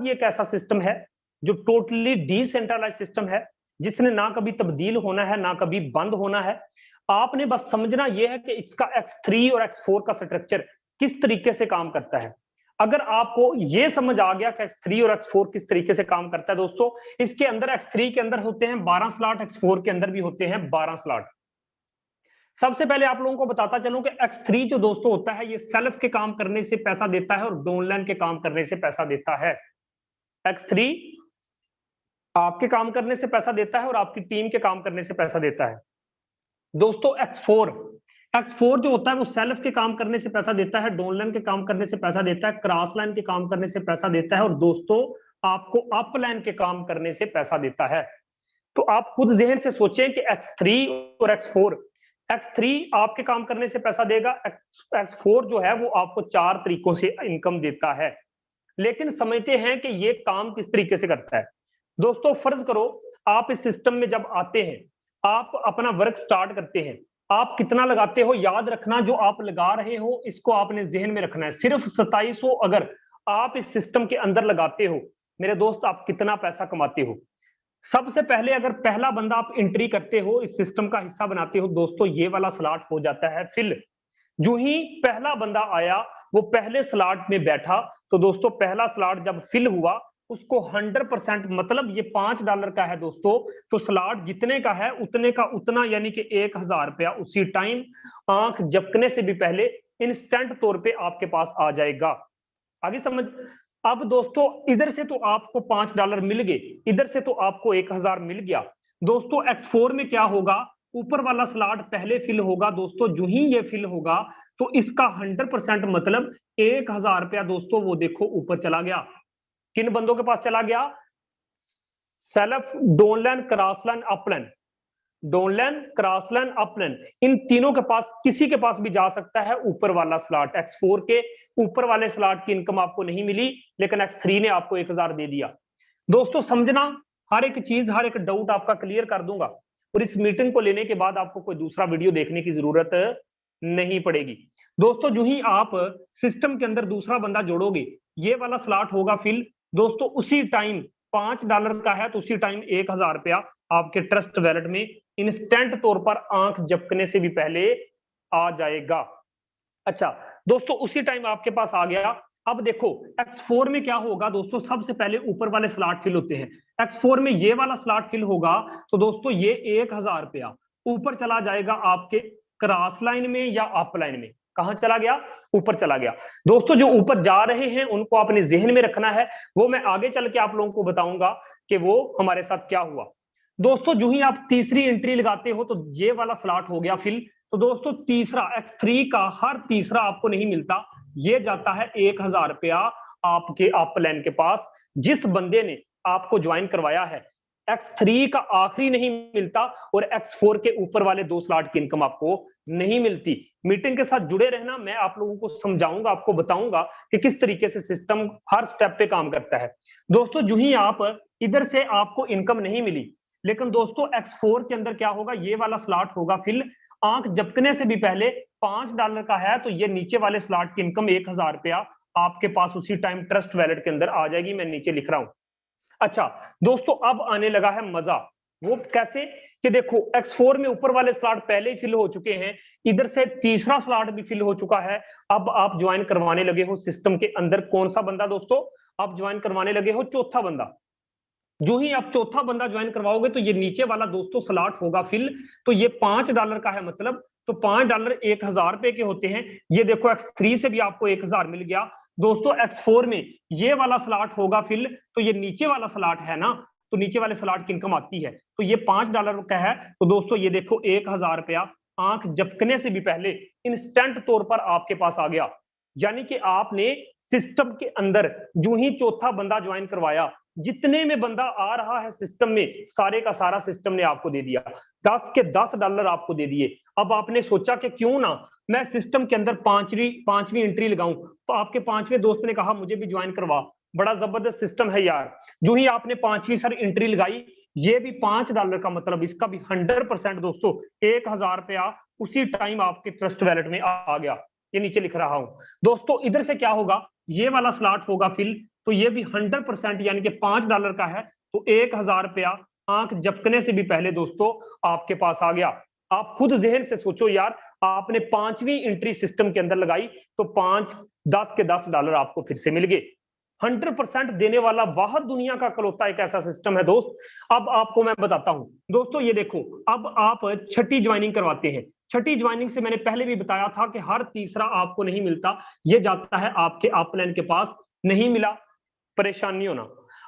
ये एक ऐसा सिस्टम है जो टोटली डिसेंट्रलाइज सिस्टम है, जिसने ना कभी तब्दील होना है ना कभी बंद होना है। आपने बस समझना यह है कि इसका x3 और x4 का स्ट्रक्चर किस तरीके से काम करता है। अगर आपको ये समझ आ गया कि x3 और x4 किस तरीके से काम करता है दोस्तों, इसके अंदर x3 के अंदर होते हैं 12 स्लॉट, x4 के अंदर भी होते हैं 12 स्लॉट। सबसे पहले आप लोगों को बताता चलूं कि x3 जो दोस्तों होता है, ये सेल्फ के काम करने से पैसा देता है और डाउनलाइन के काम करने से पैसा देता है। x3 आपके काम करने से पैसा देता है और आपकी टीम के काम करने से पैसा देता है। दोस्तों x4 जो होता है वो सेल्फ के काम करने से पैसा देता है, डाउनलाइन के काम करने से पैसा देता है, क्रॉस लाइन के काम करने से पैसा देता है और दोस्तों आपको अपलाइन के काम करने से पैसा देता है। तो आप खुद जहन से सोचें कि x3 और x4 आपके काम करने से पैसा देगा, x4 जो है वो आपको 4 तरीकों से इनकम देता है। लेकिन समझते हैं कि ये काम किस तरीके से करता है। दोस्तों फर्ज करो आप इस सिस्टम में जब आते हैं, आप अपना वर्क स्टार्ट करते हैं, आप कितना लगाते हो याद रखना, जो आप लगा रहे हो इसको आपने जहन में रखना है। सिर्फ 2700 अगर आप इस सिस्टम के अंदर लगाते हो मेरे दोस्त, आप कितना पैसा कमाते हो। सबसे पहले अगर पहला बंदा आप एंट्री करते हो, इस सिस्टम का हिस्सा बनाते हो दोस्तों, ये वाला स्लॉट हो जाता है फिल। जो ही पहला बंदा आया वो पहले स्लॉट में बैठा, तो दोस्तों पहला स्लॉट जब फिल हुआ उसको 100%, मतलब ये $5 का है दोस्तों, तो स्लॉट जितने का है उतने का उतना, यानी कि 1000 रुपया उसी टाइम आंख झपकने से भी पहले इंस्टेंट तौर पे आपके पास आ जाएगा। आगे समझ। अब दोस्तों इधर से तो आपको $5 मिल गए, इधर से तो आपको 1000 मिल गया। दोस्तों x4 में क्या होगा, ऊपर वाला स्लॉट पहले फिल होगा दोस्तों। जो ही ये फिल होगा तो इसका 100% मतलब 1000 रुपया दोस्तों वो देखो ऊपर चला गया। किन बंदों के पास चला गया, self, downline, crossline, upline. Downline, crossline, upline, इन तीनों के पास, किसी के पास भी जा सकता है ऊपर वाला स्लॉट। x4 के ऊपर वाले स्लॉट की इनकम आपको नहीं मिली, लेकिन x3 ने आपको 1000 दे दिया। दोस्तों समझना, हर एक चीज, हर एक डाउट आपका क्लियर कर दूंगा, और इस मीटिंग को लेने के बाद आपको कोई दूसरा वीडियो देखने की जरूरत नहीं पड़ेगी। दोस्तों जो ही आप सिस्टम के अंदर दूसरा बंदा जोड़ोगे, ये वाला स्लॉट होगा फिल दोस्तों, उसी टाइम $5 का है तो उसी टाइम 1000 रुपया आपके ट्रस्ट वैलेट में इंस्टेंट तौर पर आंख झपकने से भी पहले आ जाएगा। अच्छा दोस्तों उसी टाइम आपके पास आ गया। अब देखो x4 में क्या होगा दोस्तों, सबसे पहले ऊपर वाले स्लॉट फिल होते हैं। x4 में ये वाला स्लॉट फिल होगा तो दोस्तों ये 1000 रुपया ऊपर चला जाएगा आपके क्रॉस लाइन में या अप लाइन में। कहां चला गया, ऊपर चला गया। दोस्तों जो ऊपर जा रहे हैं उनको अपने जहन में रखना है, वो मैं आगे चल के आप लोगों को बताऊंगा कि वो हमारे साथ क्या हुआ। दोस्तों जो ही आप तीसरी एंट्री लगाते हो तो ये वाला स्लॉट हो गया फिल। तो दोस्तों तीसरा x3 का हर तीसरा आपको नहीं मिलता, ये जाता है 1000 रुपया आपके अपलाइन के पास, जिस बंदे ने आपको ज्वाइन करवाया है। x3 का आखिरी नहीं मिलता और x4 के ऊपर वाले 2 स्लॉट की इनकम आपको नहीं मिलती। मीटिंग के साथ जुड़े रहना, मैं आप लोगों को समझाऊंगा, आपको बताऊंगा कि किस तरीके से सिस्टम हर स्टेप पे काम करता है। दोस्तों जो ही आप इधर से आपको इनकम नहीं मिली, लेकिन दोस्तों x4 के अंदर क्या होगा, ये वाला स्लॉट होगा फिल। आंख झपकने से भी पहले $5 का है तो ये नीचे वाले स्लॉट की इनकम 1000 रुपया आपके पास उसी टाइम ट्रस्ट वैलेट के अंदर आ जाएगी। मैं नीचे लिख रहा हूं। अच्छा दोस्तों अब आने लगा है मजा। वो कैसे कि देखो x4 में ऊपर वाले स्लॉट पहले ही फिल हो चुके हैं, इधर से तीसरा स्लॉट भी फिल हो चुका है। अब आप ज्वाइन करवाने लगे हो सिस्टम के अंदर कौन सा बंदा दोस्तों, आप ज्वाइन करवाने लगे हो चौथा बंदा। जो ही आप चौथा बंदा ज्वाइन करवाओगे तो ये नीचे वाला दोस्तों स्लॉट होगा फिल। तो ये $5 का है, मतलब तो $5 1000 रुपए के होते हैं। ये देखो x3 से भी आपको 1000 मिल गया दोस्तों। x4 में ये वाला स्लॉट होगा फिल, तो ये नीचे वाला स्लॉट है ना, तो नीचे वाले स्लॉट की इनकम आती है, तो ये $5 का है। तो दोस्तों ये देखो 1000 रुपया आंख झपकने से भी पहले इंस्टेंट तौर पर आपके पास आ गया। यानी कि आपने सिस्टम के अंदर जो ही चौथा बंदा ज्वाइन करवाया, जितने में बंदा आ रहा है सिस्टम में, सारे का सारा सिस्टम ने आपको दे दिया, 10 के $10 आपको दे दिए। अब आपने सोचा कि क्यों ना मैं सिस्टम के अंदर पांचवी एंट्री लगाऊं, तो आपके पांचवें दोस्त ने कहा मुझे भी ज्वाइन करवा, बड़ा जबरदस्त सिस्टम है यार। जो ही आपने पांचवी सर एंट्री लगाई, ये भी $5 का, मतलब इसका भी 100% दोस्तों 1000 रुपया उसी टाइम आपके ट्रस्ट वैलेट में आ गया। ये नीचे लिख रहा हूं दोस्तों। इधर से क्या होगा, ये वाला स्लॉट होगा फिल, तो ये भी 100% यानी कि $5 का है, तो 1000 रुपया आंख झपकने से भी पहले दोस्तों आपके पास आ गया। आप खुद जहन से सोचो यार, आपने 5वीं एंट्री सिस्टम के अंदर लगाई तो 5 10 के $10 आपको फिर से मिल गए। 100% देने वाला वाह दुनिया का इकलौता एक ऐसा सिस्टम है दोस्त। अब आपको मैं बताता हूं दोस्तों, ये देखो, अब आप छठी ज्वाइनिंग करवाते हैं। छठी ज्वाइनिंग से मैंने पहले भी बताया था कि हर तीसरा आपको नहीं मिलता, ये जाता है आपके अपलाइन के पास। नहीं मिला, परेशानी होना।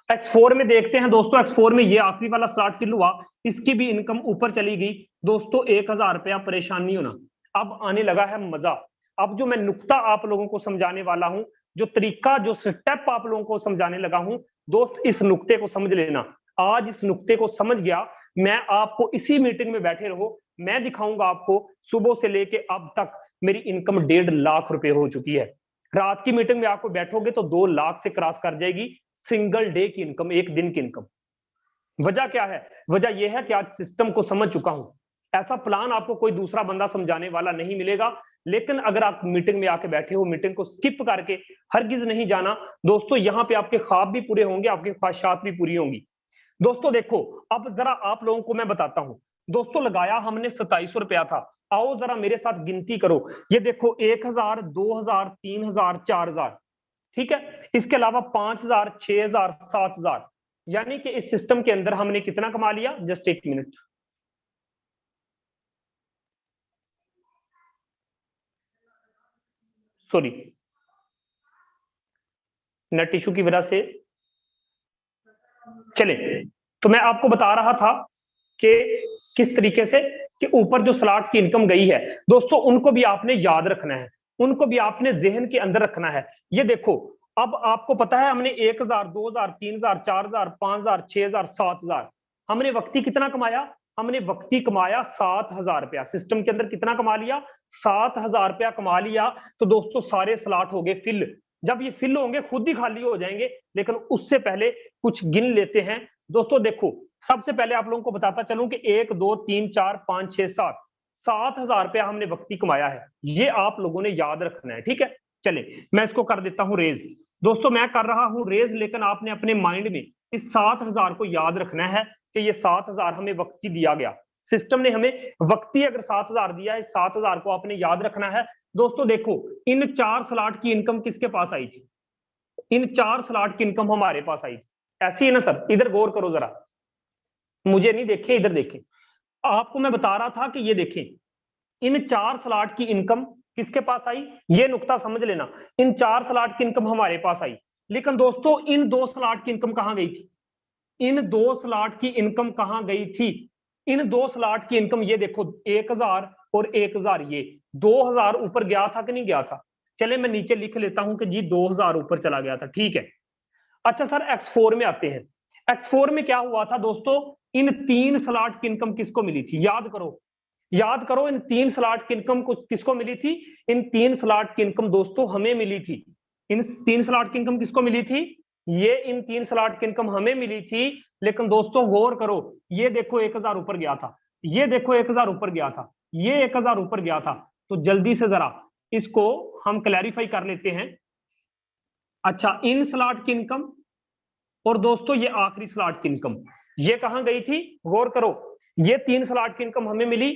X4 में देखते हैं दोस्तों, X4 में ये आखिरी वाला स्लॉट फिल हुआ, इसकी भी इनकम ऊपर चली गई दोस्तों, 1000 रुपया, परेशानी होना। अब आने लगा है मजा। अब जो मैं नुक्ता आप लोगों को समझाने वाला हूं, जो तरीका, जो स्टेप आप लोगों को समझाने लगा हूं दोस्त, इस नुक्ते को समझ लेना। आज इस नुक्ते को समझ गया मैं, आपको इसी मीटिंग में बैठे रहो, मैं दिखाऊंगा आपको सुबह से लेके अब तक मेरी इनकम 1.5 लाख रुपए हो चुकी है। रात की मीटिंग में आपको बैठोगे तो 2 लाख से क्रॉस कर जाएगी सिंगल डे की इनकम, एक दिन की इनकम। वजह क्या है? वजह यह है कि आज सिस्टम को समझ चुका हूं। ऐसा प्लान आपको कोई दूसरा बंदा समझाने वाला नहीं मिलेगा। लेकिन अगर आप मीटिंग में आके बैठे हो, मीटिंग को स्किप करके हरगिज नहीं जाना दोस्तों, यहां पे आपके ख्वाब भी पूरे होंगे, आपकी ख्वाहिशात भी पूरी होंगी। दोस्तों देखो, अब जरा आप लोगों को मैं बताता हूं दोस्तों, लगाया हमने 2700 रुपया था। आओ जरा मेरे साथ गिनती करो, ये देखो 1000, 2000, 3000, 4000, ठीक है, इसके अलावा 5000, 6000, 7000, यानी कि इस सिस्टम के अंदर हमने कितना कमा लिया? जस्ट एक मिनट, सॉरी, नेट इशू की वजह से। चले, तो मैं आपको बता रहा था कि किस तरीके से कि ऊपर जो स्लॉट की इनकम गई है दोस्तों, उनको भी आपने याद रखना है, उनको भी आपने जहन के अंदर रखना है। ये देखो, अब आपको पता है हमने 1000, 2000, 3000, 4000, 5000, 6000, 7000, हमने वक्ती कितना कमाया? हमने वक्ती कमाया 7000 रुपया। सिस्टम के अंदर कितना कमा लिया? 7000 रुपया कमा लिया। तो दोस्तों सारे स्लॉट हो गए फिल। जब ये फिल होंगे खुद ही खाली हो जाएंगे, लेकिन उससे पहले कुछ गिन लेते हैं दोस्तों। देखो, सबसे पहले आप लोगों को बताता चलूं कि 1 2 3 4 5 6 7 7000 रुपया हमने वक्ती कमाया है। ये आप लोगों ने याद रखना है, ठीक है। चले, मैं इसको कर देता हूं रेज। दोस्तों मैं कर रहा हूं रेज, लेकिन आपने अपने माइंड में इस 7000 को याद रखना है कि ये 7000 हमें वक्ती दिया गया। सिस्टम ने हमें वक्ती अगर 7000 दिया है, इस 7000 को आपने याद रखना है। दोस्तों देखो, इन 4 स्लॉट की इनकम किसके पास आई थी? इन 4 स्लॉट की इनकम हमारे पास आई थी, ऐसी है ना सर? इधर गौर करो जरा, मुझे नहीं देखे, इधर देखें। आपको मैं बता रहा था कि ये देखें, इन 4 स्लॉट की इनकम किसके पास आई? ये नुक्ता समझ लेना, इन 4 स्लॉट की इनकम हमारे पास आई। लेकिन दोस्तों इन 2 स्लॉट की इनकम कहां गई थी? इन 2 स्लॉट की इनकम कहां गई थी? इन 2 स्लॉट की इनकम ये देखो, 1000 और 1000, ये 2000 ऊपर गया था कि नहीं गया था? चले मैं नीचे लिख लेता हूं कि जी 2000 ऊपर चला गया था, ठीक है। अच्छा सर, X4 में आते हैं। X4 में क्या हुआ था दोस्तों? इन 3 स्लॉट की इनकम किसको मिली थी? याद करो, याद करो, इन 3 स्लॉट की इनकम किसको मिली थी? इन 3 स्लॉट की इनकम दोस्तों हमें मिली थी। इन 3 स्लॉट की इनकम किसको मिली थी? ये इन 3 स्लॉट की इनकम हमें मिली थी। लेकिन दोस्तों गौर करो, ये देखो 1000 ऊपर गया था, ये देखो 1000 ऊपर गया था, ये 1000 ऊपर गया था। तो जल्दी से जरा इसको हम क्लैरिफाई कर लेते हैं। अच्छा, इन स्लॉट की इनकम और दोस्तों ये आखिरी स्लॉट की इनकम, ये कहां गई थी? गौर करो, ये 3 स्लॉट की इनकम हमें मिली,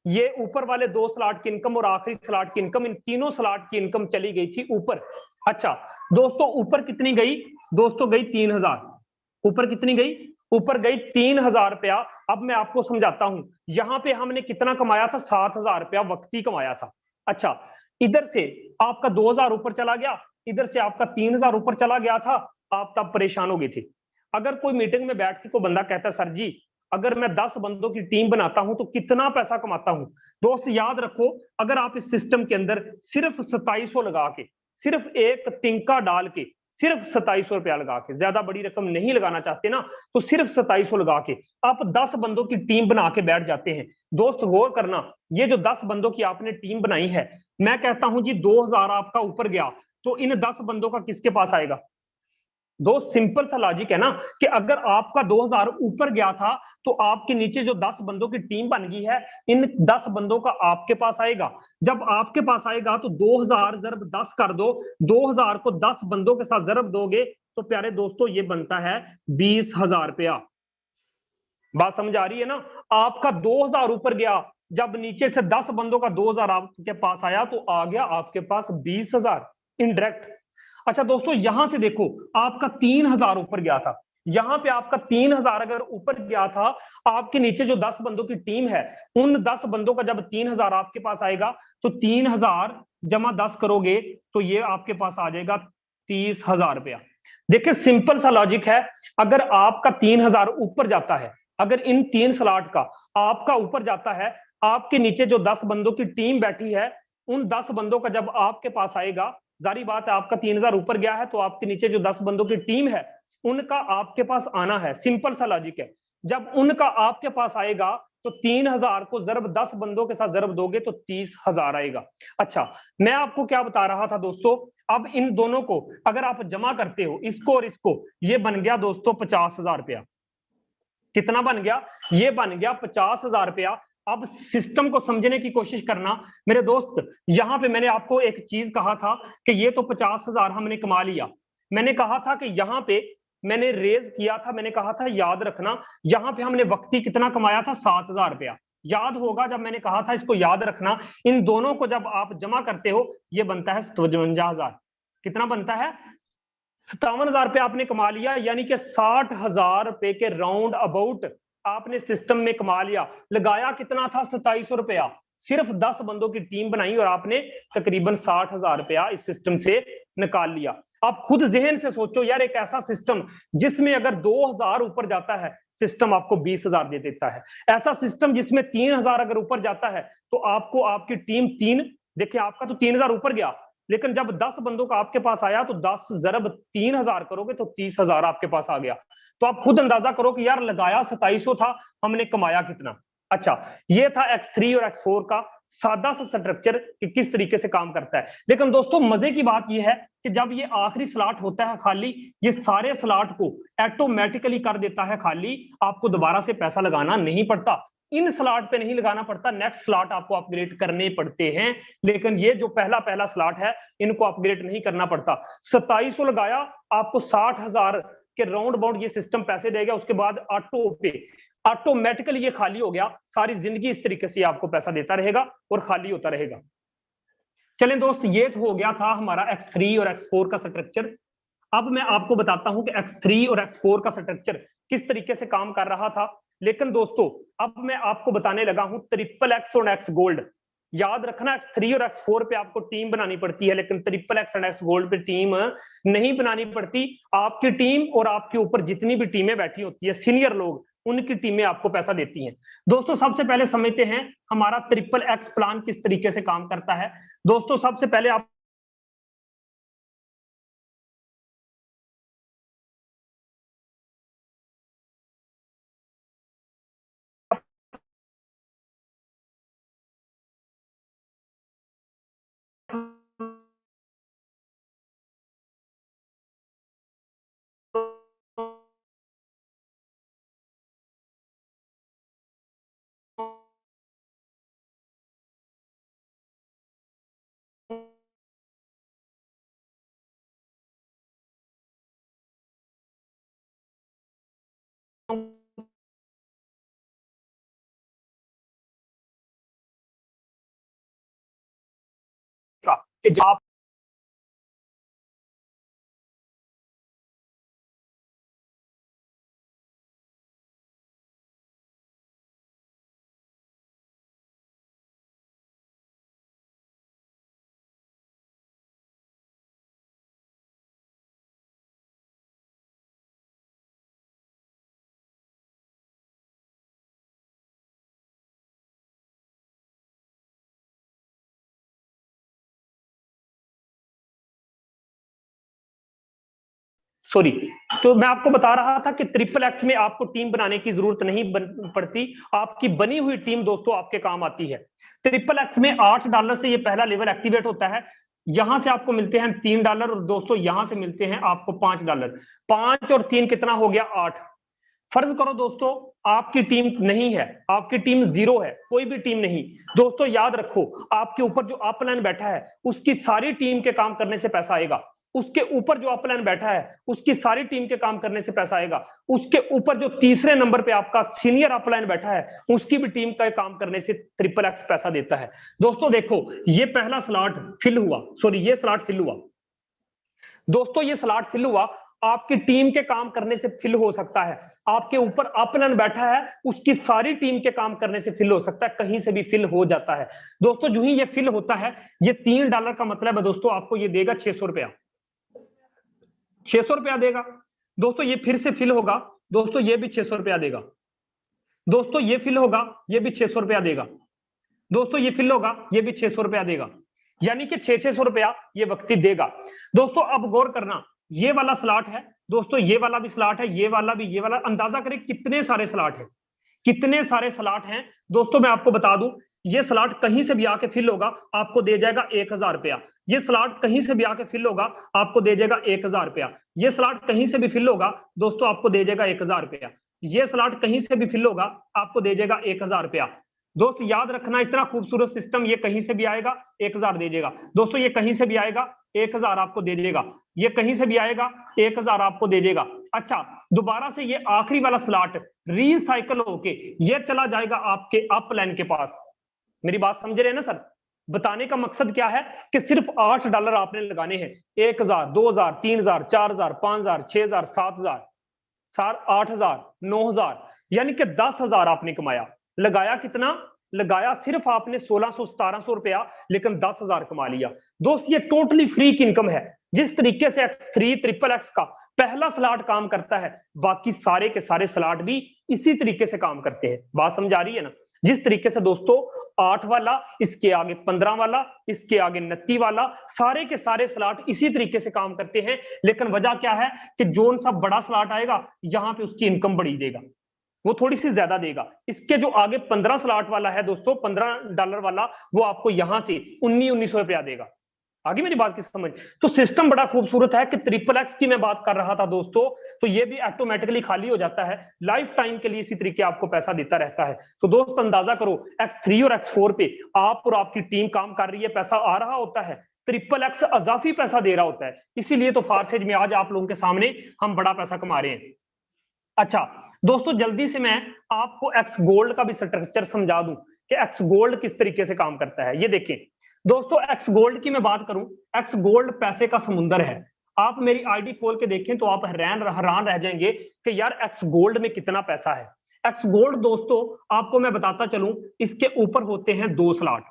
ये ऊपर वाले 2 स्लॉट की इनकम और आखिरी स्लॉट की इनकम, इन तीनों स्लॉट की इनकम चली गई थी ऊपर। अच्छा दोस्तों, ऊपर कितनी गई? दोस्तों गई 3000। ऊपर कितनी गई? ऊपर गई 3000 रुपया। अब मैं आपको समझाता हूं, यहां पे हमने कितना कमाया था? 7000 रुपया वक्ती कमाया था। अच्छा, इधर से आपका 2000 ऊपर चला गया, इधर से आपका 3000 ऊपर चला गया था, आप तब परेशान हो गए थे। अगर कोई मीटिंग में बैठ के कोई बंदा कहता है सर जी अगर मैं 10 बंदों की टीम बनाता हूं तो कितना पैसा कमाता हूं, दोस्त याद रखो, अगर आप इस सिस्टम के अंदर सिर्फ 2700 लगा के, सिर्फ एक तिनका डाल के, सिर्फ 2700 रुपया लगा के, ज्यादा बड़ी रकम नहीं लगाना चाहते ना, तो सिर्फ 2700 लगा के आप 10 बंदों की टीम बना के बैठ जाते हैं। दोस्त गौर करना, ये जो 10 बंदों की आपने टीम बनाई है, मैं कहता हूं जी 2000 आपका ऊपर गया, तो इन 10 बंदों का किसके पास आएगा? दो सिंपल सा लॉजिक है ना, कि अगर आपका 2000 ऊपर गया था तो आपके नीचे जो 10 बंदों की टीम बन गई है, इन 10 बंदों का आपके पास आएगा। जब आपके पास आएगा तो 2000 जरब 10 कर दो, 2000 को 10 बंदों के साथ जरब दोगे तो प्यारे दोस्तों ये बनता है 20,000 रुपया। बात समझ आ रही है ना? आपका 2,000 ऊपर गया, जब नीचे से 10 बंदों का 2,000 आपके पास आया तो आ गया आपके पास 20,000 इनडायरेक्ट। अच्छा दोस्तों यहां से देखो, आपका 3,000 ऊपर गया था, यहां पे आपका 3,000 अगर ऊपर गया था, आपके नीचे जो 10 बंदों की टीम है, उन 10 बंदों का जब 3,000 आपके पास आएगा तो 3,000 जमा 10 करोगे तो ये आपके पास आ जाएगा 30,000 रुपया। देखिए सिंपल सा लॉजिक है, अगर आपका 3,000 ऊपर जाता है, अगर इन 3 स्लॉट का आपका ऊपर जाता है, आपके नीचे जो 10 बंदों की टीम बैठी है, उन 10 बंदों का जब आपके पास आएगा, जारी बात है आपका 3,000 ऊपर गया है तो आपके नीचे जो 10 बंदों की टीम है उनका आपके पास आना है। सिंपल सा लॉजिक है, जब उनका आपके पास आएगा तो 3,000 को जरब 10 बंदों के साथ जरब दोगे तो 30,000 आएगा। अच्छा मैं आपको क्या बता रहा था दोस्तों, अब इन दोनों को अगर आप जमा करते हो, इसको और इसको, ये बन गया दोस्तों 50,000 रुपया। कितना बन गया? ये बन गया 50,000 रुपया। अब सिस्टम को समझने की कोशिश करना मेरे दोस्त, यहां पे मैंने आपको एक चीज कहा था कि ये तो 50,000 हमने कमा लिया, मैंने कहा था कि यहां पे मैंने रेज किया था, मैंने कहा था याद रखना, यहां पे हमने वक्ती कितना कमाया था? 7,000 रुपया। याद होगा जब मैंने कहा था इसको याद रखना, इन दोनों को जब आप जमा करते हो ये बनता है 57,000। कितना बनता है? 57,000 रुपये आपने कमा लिया, यानी कि 60,000 रुपए के राउंड अबाउट आपने सिस्टम में कमा लिया। लगाया कितना था? 2700 रुपया। सिर्फ 10 बंदों की टीम बनाई और आपने तकरीबन 60,000 रुपया इस सिस्टम से निकाल लिया। आप खुद जहन से सोचो यार, एक ऐसा सिस्टम जिसमें अगर 2,000 ऊपर जाता है सिस्टम आपको 20,000 दे देता है, ऐसा सिस्टम जिसमें 3,000 अगर ऊपर जाता है तो आपको आपकी टीम 3, देखिए आपका तो 3,000 ऊपर गया, लेकिन जब 10 बंदों का आपके पास आया तो 10 जरब 3,000 करोगे तो 30,000 आपके पास आ गया। तो आप खुद अंदाजा करो कि यार लगाया 2700 था, हमने कमाया कितना। अच्छा ये था X3 और X4 का सादा सा स्ट्रक्चर कि किस तरीके से काम करता है। लेकिन दोस्तों मजे की बात यह है कि जब ये आखिरी स्लॉट होता है खाली, ये सारे स्लॉट को ऑटोमेटिकली कर देता है खाली, आपको दोबारा से पैसा लगाना नहीं पड़ता, इन स्लॉट पे नहीं लगाना पड़ता, नेक्स्ट स्लॉट आपको अपग्रेड करने पड़ते हैं। लेकिन ये जो पहला पहला स्लॉट है इनको अपग्रेड नहीं करना पड़ता। 2700 लगाया, आपको 60,000 के राउंड अबाउट ये सिस्टम पैसे देगा, उसके बाद ऑटो पे ऑटोमेटिकली ये खाली हो गया, सारी जिंदगी इस तरीके से आपको पैसा देता रहेगा और खाली होता रहेगा। चलें दोस्त, ये तो हो गया था हमारा X3 और X4 का स्ट्रक्चर। अब मैं आपको बताता हूं कि X3 और X4 का स्ट्रक्चर किस तरीके से काम कर रहा था। लेकिन दोस्तों अब मैं आपको बताने लगा हूं XXX और X गोल्ड। याद रखना X3 और X4 पे आपको टीम बनानी पड़ती है, लेकिन XXX और X गोल्ड पे टीम नहीं बनानी पड़ती। आपकी टीम और आपके ऊपर जितनी भी टीमें बैठी होती है, सीनियर लोग, उनकी टीमें आपको पैसा देती हैं। दोस्तों सबसे पहले समझते हैं हमारा XXX प्लान किस तरीके से काम करता है। दोस्तों सबसे पहले आप कि जब आप सॉरी, तो मैं आपको बता रहा था कि XXX में आपको टीम बनाने की जरूरत नहीं पड़ती, आपकी बनी हुई टीम दोस्तों आपके काम आती है। XXX में $8 से ये पहला लेवल एक्टिवेट होता है, यहां से आपको मिलते हैं $3 और दोस्तों यहां से मिलते हैं आपको $5। 5 और 3 कितना हो गया? 8। फर्ज करो दोस्तों आपकी टीम नहीं है, आपकी टीम 0 है, कोई भी टीम नहीं। दोस्तों याद रखो, आपके ऊपर जो अपलाइन बैठा है उसकी सारी टीम के काम करने से पैसा आएगा, उसके ऊपर जो अपलाइन बैठा है उसकी सारी टीम के काम करने से पैसा आएगा, उसके ऊपर जो तीसरे नंबर पे आपका सीनियर अपलाइन बैठा है उसकी भी टीम का काम करने से ट्रिपल एक्स पैसा देता है। दोस्तों देखो ये पहला स्लॉट फिल हुआ, सॉरी ये स्लॉट फिल हुआ दोस्तों, ये स्लॉट फिल हुआ, आपकी टीम के काम करने से फिल हो सकता है, आपके ऊपर अपलाइन बैठा है उसकी सारी टीम के काम करने से फिल हो सकता है, कहीं से भी फिल हो जाता है। दोस्तों जो ही ये फिल होता है, ये $3 का मतलब है दोस्तों आपको ये देगा 600 रुपया, 600 रुपया देगा। दोस्तों ये फिर से फिल होगा, दोस्तों ये भी 600 रुपया देगा। दोस्तों ये फिल होगा, ये भी 600 रुपया देगा। दोस्तों ये फिल होगा, ये भी 600 रुपया देगा, यानी कि 600 रुपया ये व्यक्ति देगा। दोस्तों अब गौर करना, ये वाला स्लॉट है दोस्तों, ये वाला भी स्लॉट है, ये वाला भी, ये वाला, अंदाजा करें कितने सारे स्लॉट हैं, कितने सारे स्लॉट हैं। दोस्तों मैं आपको बता दूं, ये स्लॉट कहीं से भी आके फिल होगा आपको दे जाएगा 1000 रुपया, ये स्लॉट कहीं से भी आके फिल होगा आपको दे जाएगा 1000 रुपया, ये स्लॉट कहीं से भी फिल होगा दोस्तों आपको दे जाएगा 1000 रुपया, ये स्लॉट कहीं से भी फिल होगा आपको दे जाएगा 1000 रुपया। दोस्त याद रखना, इतना खूबसूरत सिस्टम, ये कहीं से भी आएगा 1000 दे देगा। दोस्तों ये कहीं से भी आएगा 1000 आपको दे देगा, ये कहीं से भी आएगा 1000 आपको दे देगा। अच्छा दोबारा से ये आखिरी वाला स्लॉट रिसाइकल होके ये चला जाएगा आपके अपलाइन के पास। मेरी बात समझ रहे हैं ना सर? बताने का मकसद क्या है कि सिर्फ $8 आपने लगाने हैं, 1000, 2000, 3000, 4000, 5000, 6000, 7000, 8000, 9000, यानी कि 10,000 आपने कमाया। लगाया कितना? लगाया सिर्फ आपने 1600-1700 रुपया, लेकिन 10,000 कमा लिया। दोस्त ये टोटली फ्री की इनकम है। जिस तरीके से X3 ट्रिपल एक्स का पहला स्लॉट काम करता है, बाकी सारे के सारे स्लॉट भी इसी तरीके से काम करते हैं। बात समझ आ रही है ना? जिस तरीके से दोस्तों 8 वाला, इसके आगे 15 वाला, इसके आगे 29 वाला, सारे के सारे स्लॉट इसी तरीके से काम करते हैं। लेकिन वजह क्या है कि जोन सा बड़ा स्लॉट आएगा यहां पे उसकी इनकम बढ़ी देगा, वो थोड़ी सी ज्यादा देगा। इसके जो आगे 15 स्लॉट वाला है दोस्तों, $15 वाला, वो आपको यहां से 1900 रुपया देगा। आगे मेरी बात की समझ? तो सिस्टम बड़ा खूबसूरत है कि ट्रिपल एक्स की मैं बात कर रहा था दोस्तों, तो ये भी ऑटोमेटिकली खाली हो जाता है, लाइफ टाइम के लिए इसी तरीके आपको पैसा देता रहता है। तो दोस्त अंदाजा करो X3 और X4 पे आप और आपकी टीम काम कर रही है, पैसा आ रहा होता है, ट्रिपल एक्स अजाफी पैसा दे रहा होता है। इसीलिए तो फारसेज में आज आप लोगों के सामने हम बड़ा पैसा कमा रहे हैं। अच्छा दोस्तों जल्दी से मैं आपको एक्स गोल्ड का भी स्ट्रक्चर समझा दूं कि एक्स गोल्ड किस तरीके से काम करता है। ये देखें दोस्तों, एक्स गोल्ड की मैं बात करूं, एक्स गोल्ड पैसे का समुंदर है। आप मेरी आईडी खोल के देखें तो आप हैरान रह जाएंगे कि यार एक्स गोल्ड में कितना पैसा है। एक्स गोल्ड दोस्तों आपको मैं बताता चलूं, इसके ऊपर होते हैं 2 स्लॉट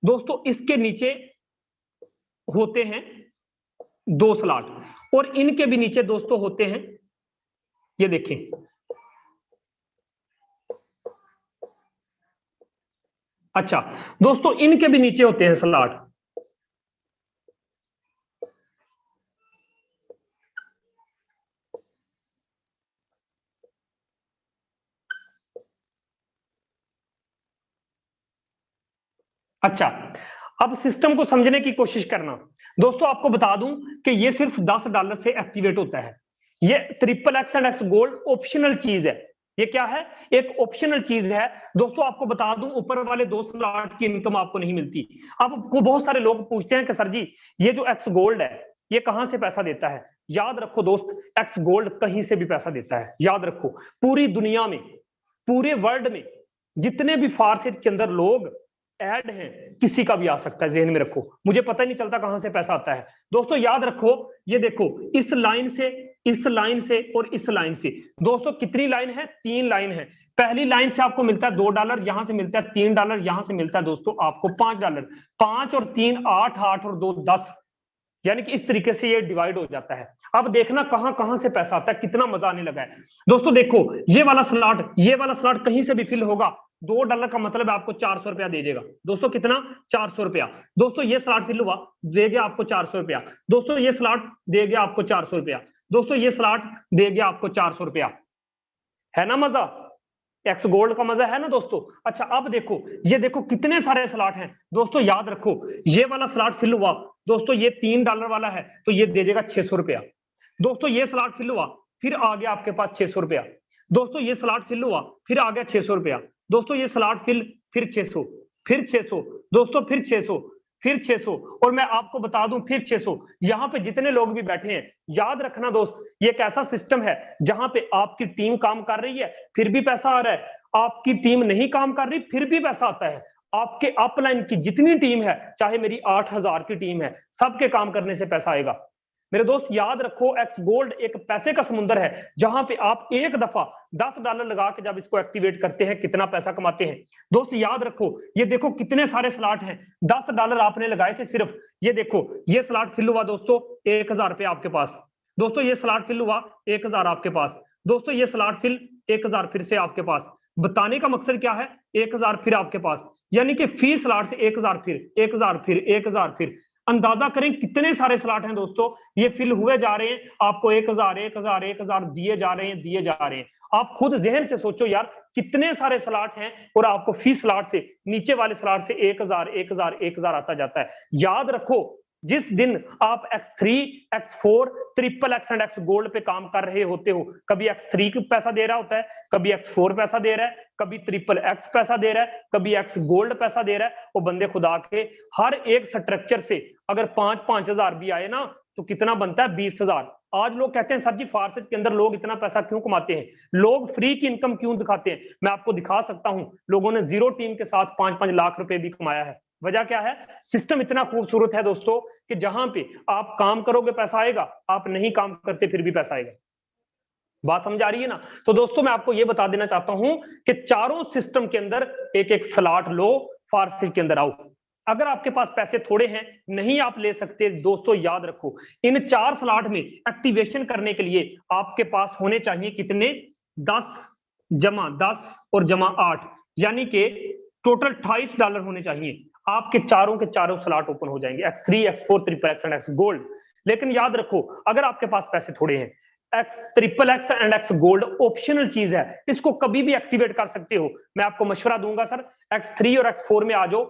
दोस्तों, इसके नीचे होते हैं 2 स्लॉट, और इनके भी नीचे दोस्तों होते हैं, ये देखें अच्छा दोस्तों इनके भी नीचे होते हैं स्लॉट। अच्छा अब सिस्टम को समझने की कोशिश करना दोस्तों, आपको बता दूं कि ये सिर्फ $10 से एक्टिवेट होता है। ये triple x and x gold optional चीज है। ये क्या है? एक ऑप्शनल चीज है दोस्तों। आपको बता दूं ऊपर वाले 2 स्लॉट की इनकम आपको नहीं मिलती। अब बहुत सारे लोग पूछते हैं कि सर जी ये जो एक्स गोल्ड है ये कहां से पैसा देता है? याद रखो दोस्त, एक्स गोल्ड कहीं से भी पैसा देता है। याद रखो, पूरी दुनिया में, पूरे वर्ल्ड में जितने भी फारसेज के अंदर लोग ऐड हैं, किसी का भी आ सकता है, जहन में रखो। मुझे पता ही नहीं चलता कहां से पैसा आता है। दोस्तों याद रखो, ये देखो इस लाइन से, इस लाइन से और इस लाइन से दोस्तों कितनी लाइन है? 3 लाइन है। पहली लाइन से आपको मिलता है $2, यहां से मिलता है $3, यहां से मिलता है दोस्तों आपको $5। 5 और 3 8, 8 और 2 10, यानी कि इस तरीके से ये डिवाइड हो जाता है। अब देखना कहां कहां से पैसा आता है, कितना मजा आने लगा है दोस्तों। देखो ये वाला स्लॉट, ये वाला स्लॉट कहीं से भी फिल होगा, $2 का मतलब आपको 400 रुपया दे देगा दोस्तों। कितना? 400 रुपया। दोस्तों ये स्लॉट फिल हुआ, दे गया आपको 400 रुपया। दोस्तों ये स्लॉट दे गया आपको 400 रुपया। दोस्तों ये स्लॉट दे गया आपको 400 रुपया। है ना मजा? एक्स गोल्ड का मजा है ना दोस्तों। अच्छा अब देखो, ये देखो कितने सारे स्लॉट हैं दोस्तों। याद रखो ये वाला स्लॉट फिल हुआ दोस्तों, ये $3 वाला है तो ये दे देगा 600 रुपया। दोस्तों ये स्लॉट फिल हुआ, फिर आ गया आपके पास 600 रुपया। दोस्तों ये स्लॉट फिल हुआ, फिर आ गया 600 रुपया। दोस्तों ये स्लॉट फिर 600, फिर 600 दोस्तों, फिर 600 फिर 600, और मैं आपको बता दूं फिर 600। यहां पे जितने लोग भी बैठे हैं, याद रखना दोस्त, ये एक ऐसा सिस्टम है जहां पे आपकी टीम काम कर रही है फिर भी पैसा आ रहा है, आपकी टीम नहीं काम कर रही फिर भी पैसा आता है। आपके अपलाइन की जितनी टीम है, चाहे मेरी 8000 की टीम है, सबके काम करने से पैसा आएगा। मेरे दोस्त याद रखो, एक्स गोल्ड एक पैसे का समुंदर है, जहां पे आप एक दफा $10 लगा के जब इसको एक्टिवेट करते हैं कितना पैसा कमाते हैं। दोस्त याद रखो, ये देखो कितने सारे स्लॉट हैं, $10 आपने लगाए थे सिर्फ, ये देखो ये स्लॉट फिल हुआ दोस्तों, 1000 रुपये आपके पास। दोस्तों ये स्लॉट फिल हुआ, 1000 आपके पास। दोस्तों ये स्लॉट फिल, 1000 फिर से आपके पास। बताने का मकसद क्या है, 1000 फिर आपके पास, यानी कि फी स्लॉट से 1000 फिर 1000 फिर 1000 फिर। अंदाजा करें कितने सारे स्लॉट हैं दोस्तों, ये फिल हुए जा रहे हैं, आपको 1000 1000 1000 दिए जा रहे हैं, दिए जा रहे हैं। आप खुद जहन से सोचो यार, कितने सारे स्लॉट हैं, और आपको फी स्लॉट से, नीचे वाले स्लॉट से 1000 1000 1000 आता जाता है। याद रखो, जिस दिन आप X3, X4, triple x and x gold पे काम कर रहे होते हो, कभी X3 पैसा दे रहा होता है, कभी X4 पैसा दे रहा है, कभी ट्रिपल एक्स पैसा दे रहा है, कभी एक्स गोल्ड पैसा दे रहा है। वो बंदे खुदा के, हर एक स्ट्रक्चर से अगर 5-5 हजार भी आए ना, तो कितना बनता है, 20,000। आज लोग कहते हैं सर जी फारसेट के अंदर लोग इतना पैसा क्यों कमाते हैं, लोग फ्री की इनकम क्यों दिखाते हैं। मैं आपको दिखा सकता हूं, लोगों ने जीरो टीम के साथ 5-5 लाख रुपए भी कमाया है। वजह क्या है, सिस्टम इतना खूबसूरत है दोस्तों कि जहां पे आप काम करोगे पैसा आएगा, आप नहीं काम करते फिर भी पैसा आएगा। बात समझ आ रही है ना। तो दोस्तों मैं आपको यह बता देना चाहता हूं कि चारों सिस्टम के अंदर एक एक स्लॉट लो, फारसी के अंदर आओ। अगर आपके पास पैसे थोड़े हैं, नहीं आप ले सकते, दोस्तों याद रखो, इन 4 स्लॉट में एक्टिवेशन करने के लिए आपके पास होने चाहिए कितने, 10 जमा 10 और जमा 8, यानी कि टोटल $28 होने चाहिए। आपके चारों के चारों स्लॉट ओपन हो जाएंगे, X3, X4, triple x and x gold. लेकिन याद रखो, अगर आपके पास पैसे थोड़े हैं, x triple x and x gold optional चीज है, इसको कभी भी एक्टिवेट कर सकते हो। मैं आपको मशवरा दूंगा सर, X3 और X4 में आ जाओ,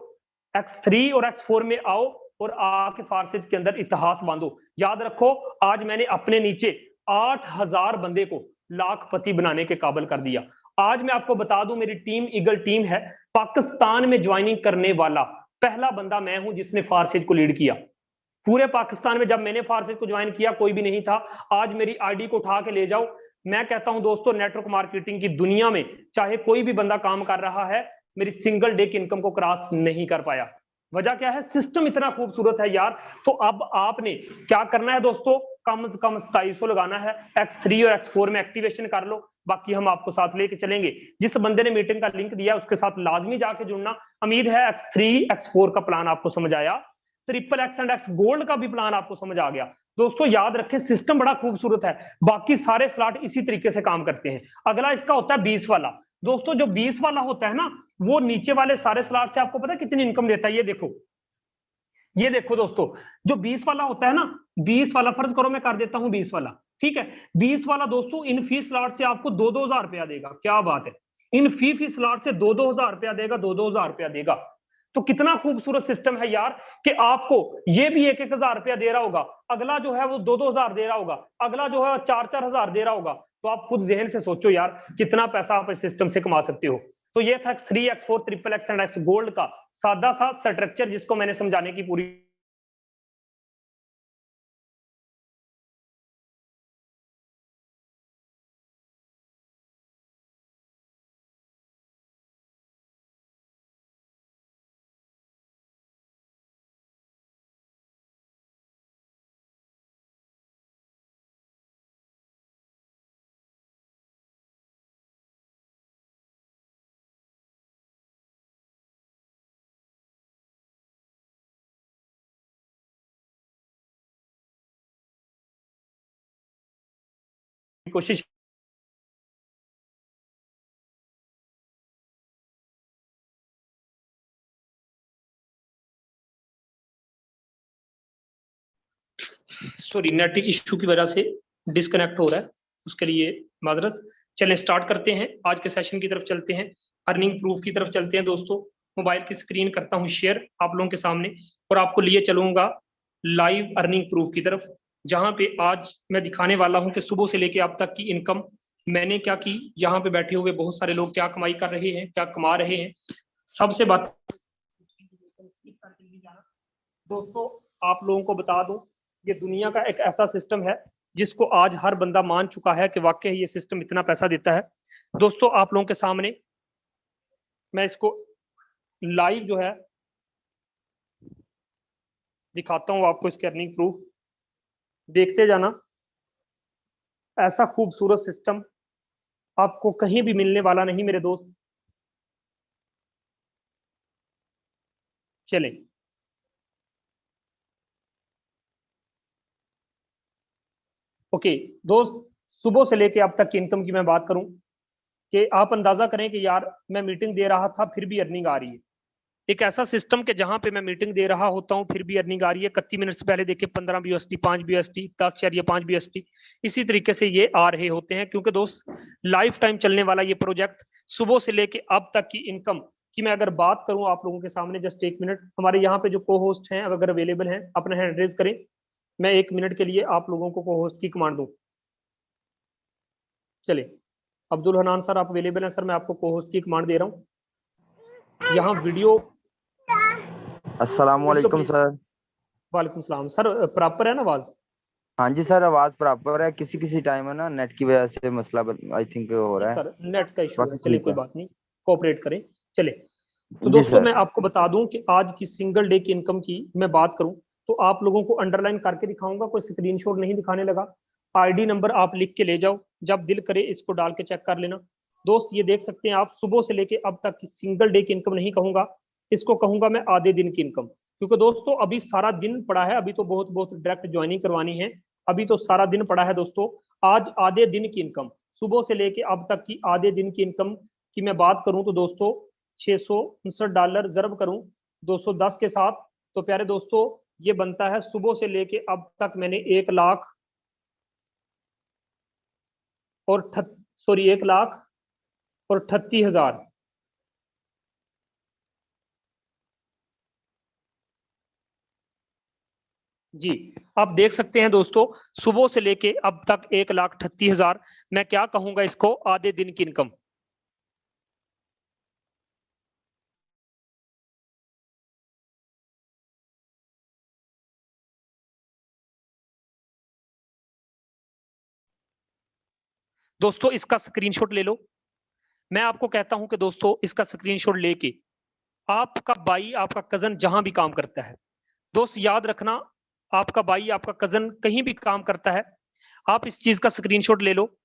X3 और X4 में आओ और आके फारसेज के अंदर इतिहास बांधो। याद रखो, आज मैंने अपने नीचे 8000 बंदे को लाखपति बनाने के काबिल कर दिया। आज मैं आपको बता दूं, मेरी टीम ईगल टीम है, पाकिस्तान में ज्वाइनिंग करने वाला पहला बंदा मैं हूं जिसने फारसेज को लीड किया। पूरे पाकिस्तान में जब मैंने फारसेज को ज्वाइन किया कोई भी नहीं था। आज मेरी आईडी को उठा के ले जाओ, मैं कहता हूं दोस्तों, नेटवर्क मार्केटिंग की दुनिया में चाहे कोई भी बंदा काम कर रहा है, मेरी सिंगल डे की इनकम को क्रॉस नहीं कर पाया। वजह क्या है, सिस्टम इतना खूबसूरत है यार। तो अब आपने क्या करना है दोस्तों, कम से कम 2700 लगाना है, X3 और X4 में एक्टिवेशन कर लो, बाकी हम आपको साथ लेके चलेंगे। जिस बंदे ने मीटिंग का लिंक दिया उसके साथ लाजमी जाके जुड़ना। उम्मीद है X3 X4 का प्लान आपको समझ आया, triple x and x gold का भी प्लान आपको समझ आ गया। दोस्तों याद रखें, सिस्टम बड़ा खूबसूरत है, बाकी सारे स्लॉट इसी तरीके से काम करते हैं। अगला इसका होता है 20 वाला। दोस्तों जो 20 वाला होता है ना, वो नीचे वाले सारे स्लॉट से आपको पता है कितनी इनकम देता है, ये देखो दोस्तों, जो 20 वाला होता है ना, 20 वाला फर्ज करो मैं कर देता हूं 20 वाला, ठीक है। 20 वाला दोस्तों इन फी स्लॉट से आपको 2-2 हजार रुपया देगा। क्या बात है, इन फी स्लॉट से 2-2 हजार रुपया देगा, 2-2 हजार रुपया देगा। तो कितना खूबसूरत सिस्टम है यार, कि आपको ये भी 1-1 हजार रुपया दे रहा होगा, अगला जो है वो 2-2 हजार दे रहा होगा, अगला जो है 4-4 हजार दे रहा होगा। तो आप खुद जहन से सोचो यार, कितना पैसा आप इस सिस्टम से कमा सकते हो। तो ये था X3, X4, triple x and x gold का सादा सा स्ट्रक्चर, जिसको मैंने समझाने की पूरी कोशिश। सॉरी, नेट इशू की वजह से डिस्कनेक्ट हो रहा है, उसके लिए माजरत। चलें स्टार्ट करते हैं, आज के सेशन की तरफ चलते हैं, अर्निंग प्रूफ की तरफ चलते हैं। दोस्तों मोबाइल की स्क्रीन करता हूं शेयर आप लोगों के सामने, और आपको लिए चलूंगा लाइव अर्निंग प्रूफ की तरफ, जहां पे आज मैं दिखाने वाला हूं कि सुबह से लेके अब तक की इनकम मैंने क्या की, यहाँ पे बैठे हुए बहुत सारे लोग क्या कमाई कर रहे हैं, क्या कमा रहे हैं। सबसे बात दोस्तों आप लोगों को बता दूं, ये दुनिया का एक ऐसा सिस्टम है जिसको आज हर बंदा मान चुका है कि वाकई ये सिस्टम इतना पैसा देता है। दोस्तों आप लोगों के सामने मैं इसको लाइव जो है दिखाता हूं आपको, इसके अर्निंग प्रूफ देखते जाना। ऐसा खूबसूरत सिस्टम आपको कहीं भी मिलने वाला नहीं मेरे दोस्त। चलें, ओके दोस्त, सुबह से लेके अब तक की इनकम की मैं बात करूं कि आप अंदाजा करें कि यार मैं मीटिंग दे रहा था फिर भी अर्निंग आ रही है। एक ऐसा सिस्टम के जहां पे मैं मीटिंग दे रहा होता हूं फिर भी अर्निंग आ रही है। 31 मिनट से पहले देखिए 15 BUSD, 5 BUSD, 10 या 5 BUSD, इसी तरीके से ये आ रहे होते हैं। क्योंकि दोस्त लाइफ टाइम चलने वाला ये प्रोजेक्ट, सुबह से लेके अब तक की इनकम की मैं अगर बात करूं आप लोगों के सामने, जस्ट एक मिनट, हमारे यहाँ पे जो को होस्ट हैं अगर अवेलेबल हैं अपना हैंड रेज करें, मैं 1 मिनट के लिए आप लोगों को को होस्ट की कमांड दूं। चले, अब्दुल हनान सर आप अवेलेबल हैं? सर मैं आपको को होस्ट की कमांड दे रहा हूँ। यहाँ वीडियो अस्सलाम वालेकुम सर। वालेकुम सलाम सर, प्रॉपर है ना आवाज? हाँ जी सर, आवाज प्रॉपर है। किसी किसी टाइम है ना नेट की वजह से मसला आई थिंक हो जी रहा है। सर, नेट का इशू है, बाकी चलिए ठीक कोई है। बात नहीं, कोऑपरेट करें। चले, तो जी दोस्तों सर। मैं आपको बता दूं कि आज की सिंगल डे की इनकम की मैं बात करूं तो आप लोगों को अंडरलाइन करके दिखाऊंगा, कोई स्क्रीनशॉट नहीं दिखाने लगा। आईडी नंबर आप लिख के ले जाओ, जब दिल करे इसको डाल के चेक कर लेना। दोस्त ये देख सकते हैं आप, सुबह से लेके अब तक की सिंगल डे की इनकम नहीं कहूंगा, इसको कहूंगा मैं आधे दिन की इनकम। क्योंकि दोस्तों अभी सारा दिन पड़ा है, अभी तो बहुत बहुत डायरेक्ट ज्वाइनिंग करवानी है, अभी तो सारा दिन पड़ा है दोस्तों। आज आधे दिन की इनकम, सुबह से लेके अब तक की आधे दिन की इनकम की मैं बात करूं तो दोस्तों $659 जरब करूं 210 के साथ, तो प्यारे दोस्तों ये बनता है सुबह से लेके अब तक मैंने 1 लाख और 1,38,000। जी, आप देख सकते हैं दोस्तों, सुबह से लेके अब तक 1,38,000, मैं क्या कहूंगा इसको, आधे दिन की इनकम। दोस्तों इसका स्क्रीनशॉट ले लो। मैं आपको कहता हूं कि दोस्तों इसका स्क्रीनशॉट लेके आपका भाई, आपका कजन जहां भी काम करता है, दोस्त याद रखना, आपका भाई आपका कजन कहीं भी काम करता है, आप इस चीज का स्क्रीनशॉट ले लो,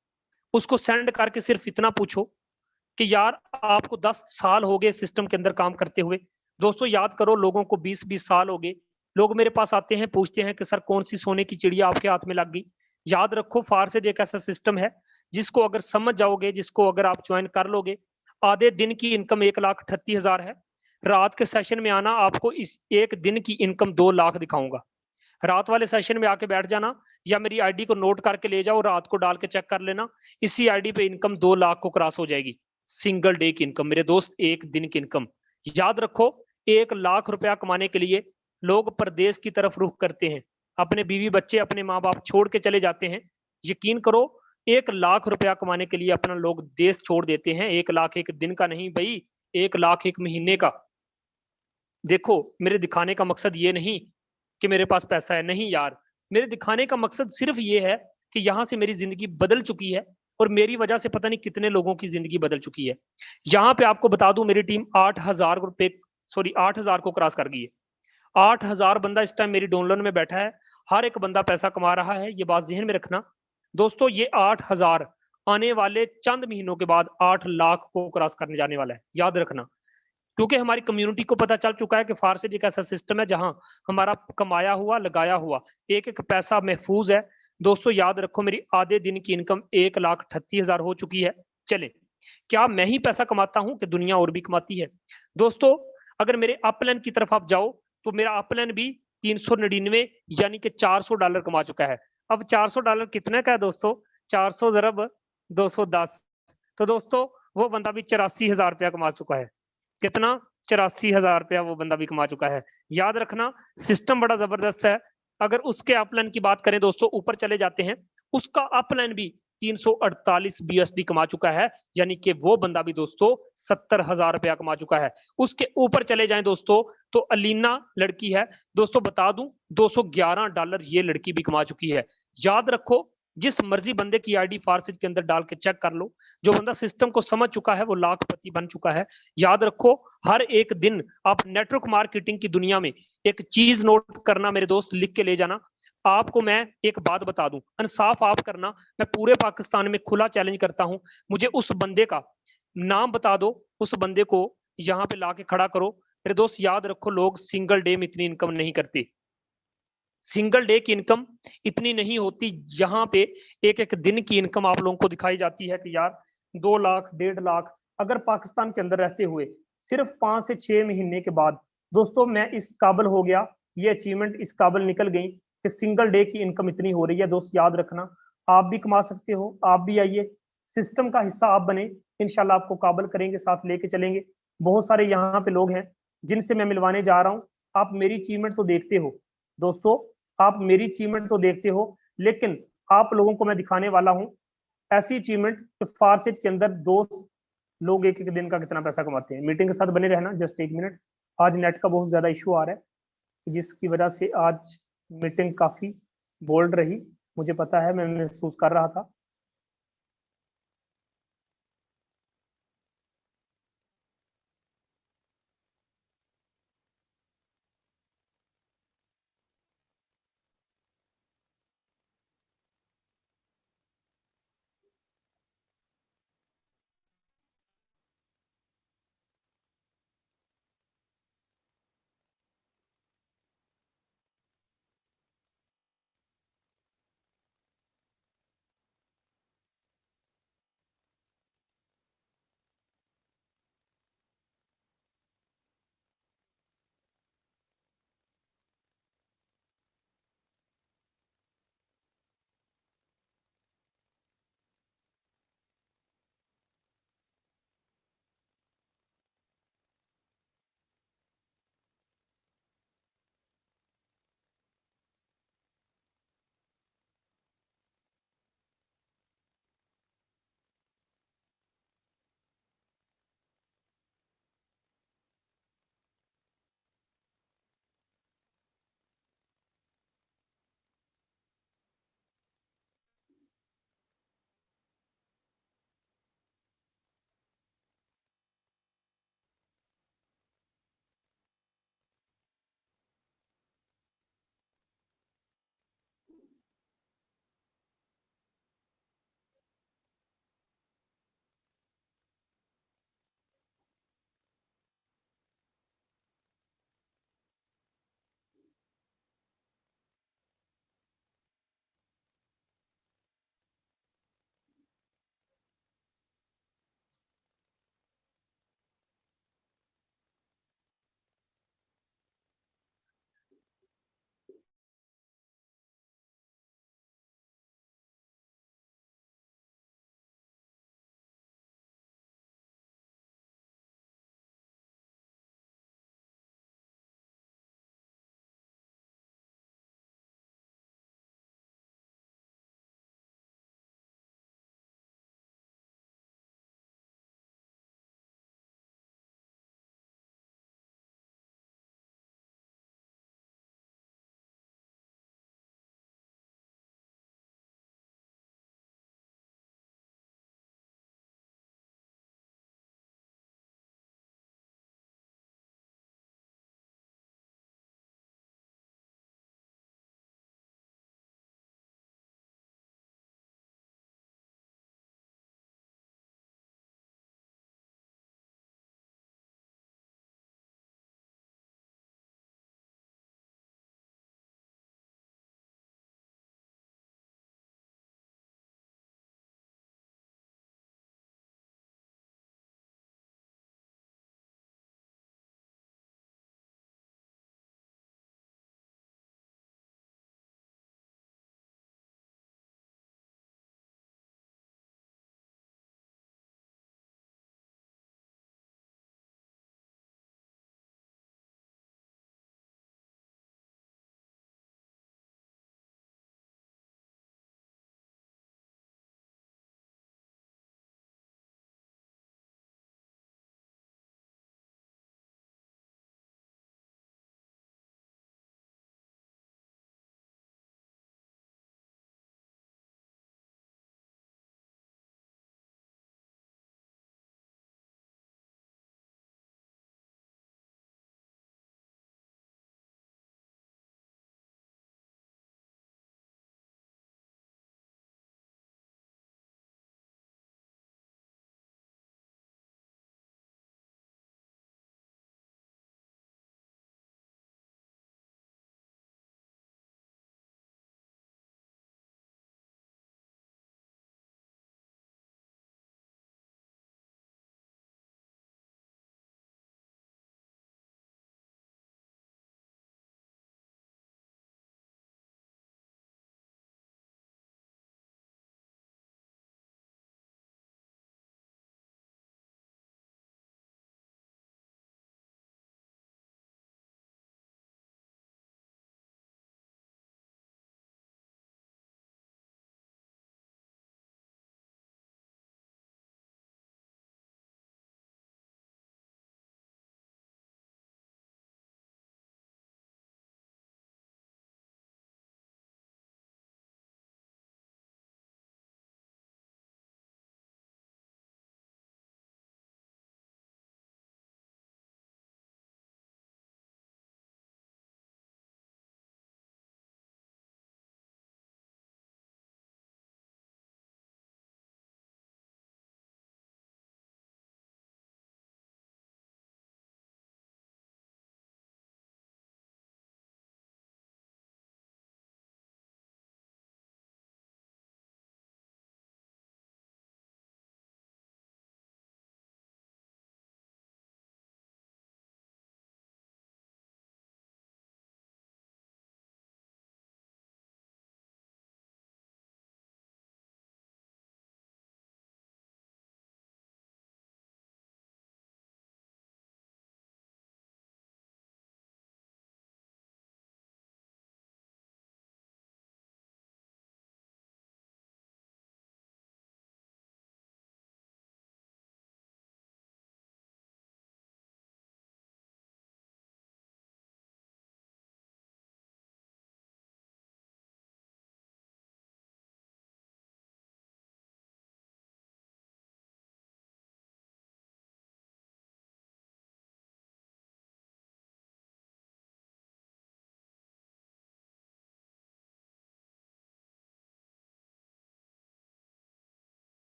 उसको सेंड करके सिर्फ इतना पूछो कि यार आपको 10 साल हो गए सिस्टम के अंदर काम करते हुए। दोस्तों याद करो, लोगों को 20-20 साल हो गए, लोग मेरे पास आते हैं पूछते हैं कि सर कौन सी सोने की चिड़िया आपके हाथ में लग गई। याद रखो, फारसेज एक ऐसा सिस्टम है जिसको अगर समझ जाओगे, जिसको अगर आप ज्वाइन कर लोगे, आधे दिन की इनकम 1,38,000 है। रात के सेशन में आना, आपको इस एक दिन की इनकम 2 लाख दिखाऊंगा। रात वाले सेशन में आके बैठ जाना, या मेरी आईडी को नोट करके ले जाओ, रात को डाल के चेक कर लेना, इसी आईडी पे इनकम 2 लाख को क्रॉस हो जाएगी। सिंगल डे की इनकम मेरे दोस्त, एक दिन की इनकम। याद रखो, 1 लाख रुपया कमाने के लिए लोग प्रदेश की तरफ रुख करते हैं, अपने बीवी बच्चे अपने माँ बाप छोड़ के चले जाते हैं। यकीन करो, 1 लाख रुपया कमाने के लिए अपना लोग देश छोड़ देते हैं। 1 लाख एक दिन का नहीं भाई, 1 लाख एक महीने का। देखो मेरे दिखाने का मकसद ये नहीं कि मेरे पास पैसा है, नहीं यार, मेरे दिखाने का मकसद सिर्फ ये है कि यहां से मेरी जिंदगी बदल चुकी है, और मेरी वजह से पता नहीं कितने लोगों की जिंदगी बदल चुकी है। यहाँ पे आपको बता दूं, मेरी टीम 8,000 रुपए, सॉरी 8,000 को क्रॉस कर गई है। 8,000 बंदा इस टाइम मेरी डाउनलोड में बैठा है, हर एक बंदा पैसा कमा रहा है, ये बात जहन में रखना। दोस्तों ये 8,000 आने वाले चंद महीनों के बाद 8 लाख को क्रॉस करने जाने वाला है, याद रखना। क्योंकि हमारी कम्युनिटी को पता चल चुका है कि फारसेज एक ऐसा सिस्टम है जहां हमारा कमाया हुआ, लगाया हुआ एक एक पैसा महफूज है। दोस्तों याद रखो, मेरी आधे दिन की इनकम 1,38,000 हो चुकी है। चले, क्या मैं ही पैसा कमाता हूं कि दुनिया और भी कमाती है? दोस्तों अगर मेरे अपलाइन की तरफ आप जाओ तो मेरा अपलाइन भी 399 यानी कि $400 कमा चुका है। अब $400 कितने का है दोस्तों? 400 ज़रब 210, तो दोस्तों वो बंदा भी 84,000 रुपया कमा चुका है। कितना? 84,000 रुपया वो बंदा भी कमा चुका है। याद रखना, सिस्टम बड़ा जबरदस्त है। अगर उसके अपलाइन की बात करें दोस्तों, ऊपर चले जाते हैं, उसका अपलाइन भी 348 BUSD कमा चुका है, यानी कि वो बंदा भी दोस्तों 70,000 रुपया कमा चुका है। उसके ऊपर चले जाएं दोस्तों तो अलीना लड़की है दोस्तों, बता दूं $211 ये लड़की भी कमा चुकी है। याद रखो, जिस मर्जी बंदे की आईडी फारसिट के अंदर डाल के चेक कर लो, जो बंदा सिस्टम को समझ चुका है वो लाखपति बन चुका है। याद रखो, हर एक दिन आप नेटवर्क मार्केटिंग की दुनिया में एक चीज नोट करना मेरे दोस्त, लिख के ले जाना। आपको मैं एक बात बता दूं, इंसाफ आप करना, मैं पूरे पाकिस्तान में खुला चैलेंज करता हूं, मुझे उस बंदे का नाम बता दो, उस बंदे को यहां पे लाके खड़ा करो। मेरे दोस्त याद रखो, लोग सिंगल डे में इतनी इनकम नहीं करते, सिंगल डे की इनकम इतनी नहीं होती। यहाँ पे एक एक दिन की इनकम आप लोगों को दिखाई जाती है कि यार 2 लाख 1.5 लाख, अगर पाकिस्तान के अंदर रहते हुए सिर्फ 5 से 6 महीने के बाद दोस्तों मैं इस काबिल हो गया, ये अचीवमेंट इस काबिल निकल गई कि सिंगल डे की इनकम इतनी हो रही है। दोस्त याद रखना, आप भी कमा सकते हो, आप भी आइए, सिस्टम का हिस्सा आप बने, इंशाल्लाह आपको काबिल करेंगे, साथ लेके चलेंगे। बहुत सारे यहाँ पे लोग हैं जिनसे मैं मिलवाने जा रहा हूँ। आप मेरी अचीवमेंट तो देखते हो दोस्तों, आप मेरी अचीवमेंट तो देखते हो, लेकिन आप लोगों को मैं दिखाने वाला हूं ऐसी अचीवमेंट कि फारसिट के अंदर दोस्त लोग एक एक दिन का कितना पैसा कमाते हैं। मीटिंग के साथ बने रहना, जस्ट 1 मिनट। आज नेट का बहुत ज्यादा इशू आ रहा है जिसकी वजह से आज मीटिंग काफी बोल्ड रही, मुझे पता है, मैं महसूस कर रहा था।